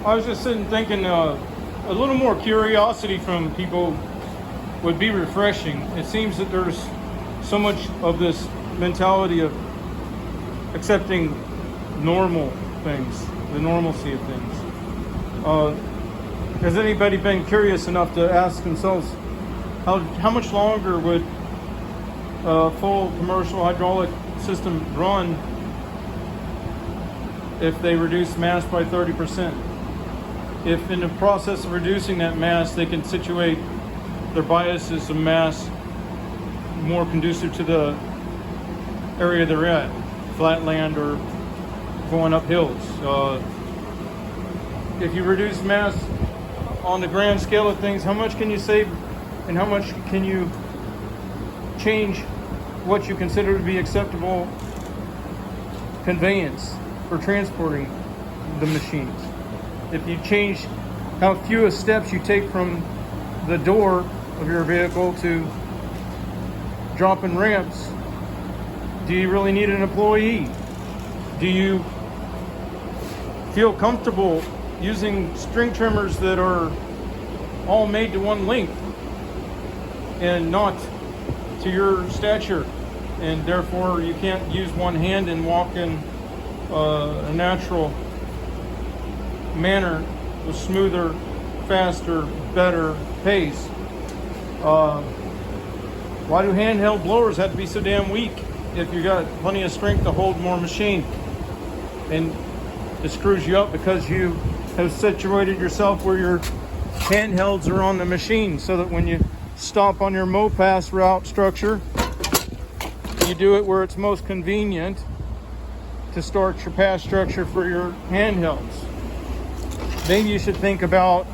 I was just sitting thinking a little more curiosity from people would be refreshing. It seems that there's so much of this mentality of accepting normal things, the normalcy of things. Has anybody been curious enough to ask themselves how much longer would a full commercial hydraulic system run if they reduce mass by 30%? If in the process of reducing that mass they can situate their biases of mass more conducive to the area they're at, flat land or going up hills. If you reduce mass on the grand scale of things, how much can you save and how much can you change what you consider to be acceptable conveyance for transporting the machines? If you change how few steps you take from the door of your vehicle to dropping ramps, do you really need an employee? Do you feel comfortable using string trimmers that are all made to one length and not to your stature, and therefore you can't use one hand and walk in a natural manner with smoother, faster, better pace? Why do handheld blowers have to be so damn weak if you got plenty of strength to hold more machine? And it screws you up because you have situated yourself where your handhelds are on the machine, so that when you stop on your MoPass route structure, you do it where it's most convenient to start your pass structure for your handhelds. Maybe you should think about,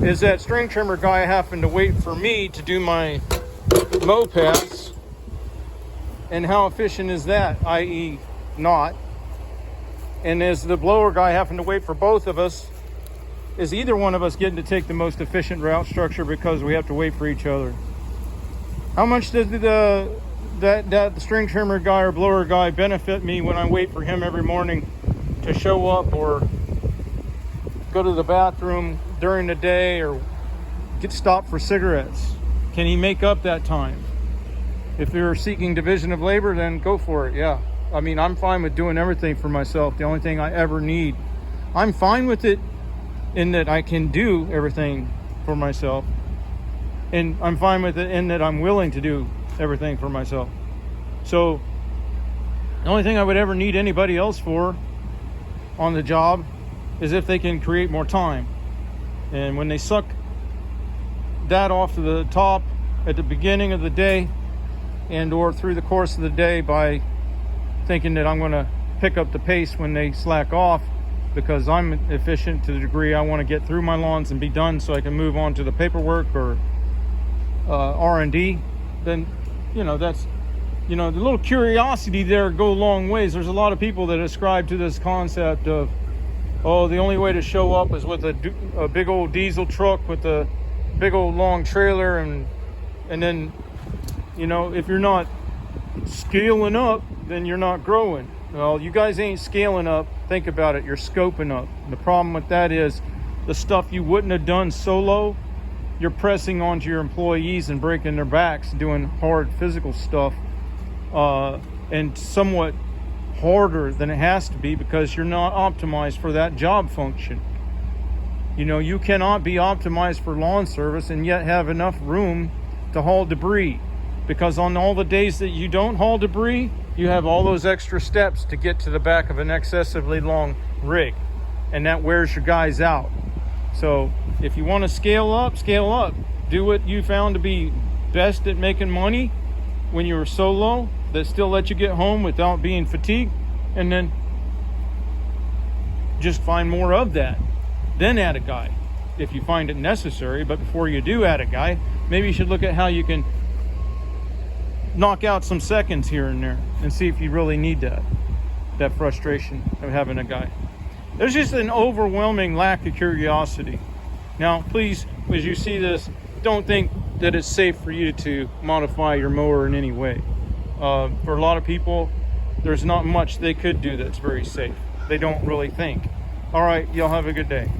is that string trimmer guy having to wait for me to do my MoPass? And how efficient is that, i.e. not? And is the blower guy having to wait for both of us? Is either one of us getting to take the most efficient route structure because we have to wait for each other? How much does that string trimmer guy or blower guy benefit me when I wait for him every morning to show up or go to the bathroom during the day or get stopped for cigarettes? Can he make up that time? If you're seeking division of labor, then go for it. Yeah, I mean, I'm fine with doing everything for myself. The only thing I ever need, I'm fine with it in that I can do everything for myself, and I'm fine with it in that I'm willing to do everything for myself. So the only thing I would ever need anybody else for on the job is if they can create more time. And when they suck that off to the top at the beginning of the day and or through the course of the day by thinking that I'm going to pick up the pace when they slack off because I'm efficient to the degree I want to get through my lawns and be done so I can move on to the paperwork or R&D, then, that's, the little curiosity there go a long ways. There's a lot of people that ascribe to this concept of, the only way to show up is with a big old diesel truck with a big old long trailer, and then, if you're not scaling up, then you're not growing. Well, you guys ain't scaling up. Think about it. You're scoping up. And the problem with that is the stuff you wouldn't have done solo, you're pressing onto your employees and breaking their backs, doing hard physical stuff, and somewhat harder than it has to be because you're not optimized for that job function. You cannot be optimized for lawn service and yet have enough room to haul debris, because on all the days that you don't haul debris, you have all those extra steps to get to the back of an excessively long rig, and that wears your guys out. So if you want to scale up, do what you found to be best at making money when you were solo, that still let you get home without being fatigued, and then just find more of that. Then add a guy if you find it necessary. But before you do add a guy, maybe you should look at how you can knock out some seconds here and there and see if you really need that frustration of having a guy. There's just an overwhelming lack of curiosity. Now, please, as you see this, don't think that it's safe for you to modify your mower in any way. For a lot of people, there's not much they could do that's very safe. They don't really think. All right, y'all have a good day.